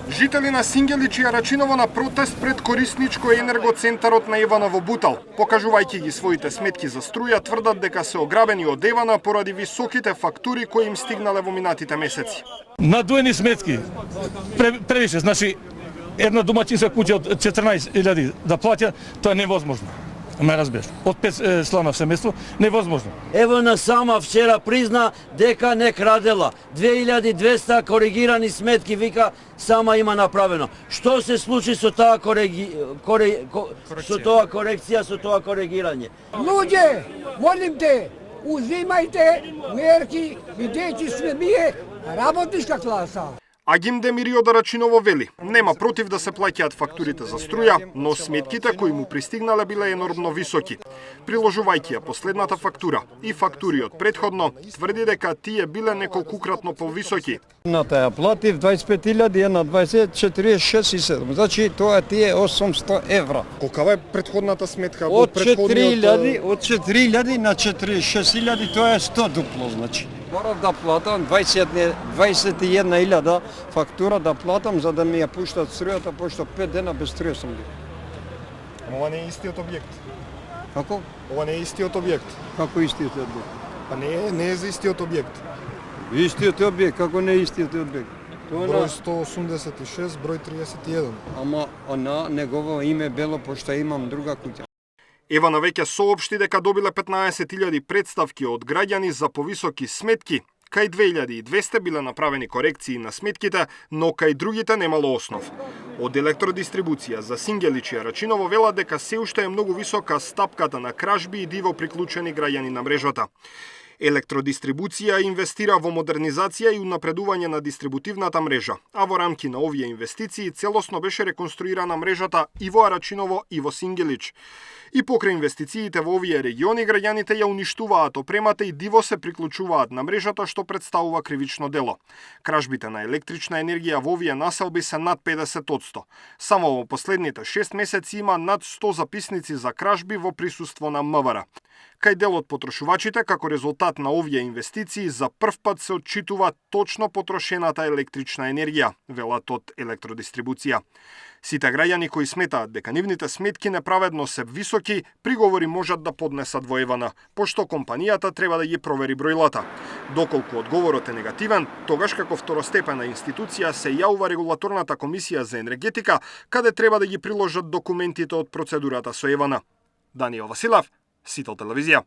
Жители на Сингелич и Арачиново на протест пред корисничко енергоцентарот на Евана во Бутал. Покажувајќи ги своите сметки за струја, тврдат дека се ограбени од Евана поради високите фактури кои им стигнале во минатите месеци. Надуени сметки. Превише, значи една домаќинска куќа од 14.000 да плаќа, тоа е невозможно. Ме разбираш. Од 5 члана семејство, невозможно. Евана сама вчера призна дека не крадела. 2200 коригирани сметки, вика, сама има направено. Што се случи со таа корекција, со тоа коригирање? Луѓе, молим те, узимајте мерки, бидејќи сме ние работничка класа. Агим Демири од Арачиново вели, нема против да се плаќаат фактурите за струја, но сметките кои му пристигнале биле енормно високи. Приложувајќи ја последната фактура и фактури од претходно, тврди дека тие биле неколкукратно повисоки. Едната ја платив 25.000, една 20, 46,7. Значи тоа тие 800 евра. Колкава е претходната сметка? Од 4.000 на 46.000, тоа е 100 дупло, значи. Морав да платам 21.000 фактура да платам за да ми ја пуштат струјата, пошто 5 дена без струја сум бил. Ова не е истиот објект. Како? Ова не е истиот објект. Како истиот објект? Па не е за истиот објект. Истиот објект, како не е истиот објект? Број 186, број 31. Ама на негово име бело, пошто имам друга куќа. Евана веќе соопшти дека добиле 15.000 представки од граѓани за повисоки сметки. Кај 2200 биле направени корекции на сметките, но кај другите немало основ. Од електродистрибуција за Сингелич и Арачиново велат дека се уште е многу висока стапката на кражби и диво приклучени граѓани на мрежата. Електродистрибуција инвестира во модернизација и унапредување на дистрибутивната мрежа, а во рамки на овие инвестиции целосно беше реконструирана мрежата и во Арачиново и во Сингелич. И покрај инвестициите во овие региони, граѓаните ја уништуваат опремата и диво се приклучуваат на мрежата, што представува кривично дело. Кражбите на електрична енергија во овие населби се над 50%. Само во последните 6 месеци има над 100 записници за кражби во присуство на МВР. Кај дел од потрошувачите, како резултат на овие инвестиции, за прв пат се отчитува точно потрошената електрична енергија, велат од електродистрибуција. Сите граѓани кои сметаат дека нивните сметки неправедно се високи, приговори можат да поднесат во Евана, пошто компанијата треба да ги провери бројлата. Доколку одговорот е негативен, тогаш како второстепена институција се јавува регулаторната комисија за енергетика, каде треба да ги приложат документите од процедурата со Евана. Даниел Василев, Сител телевизија.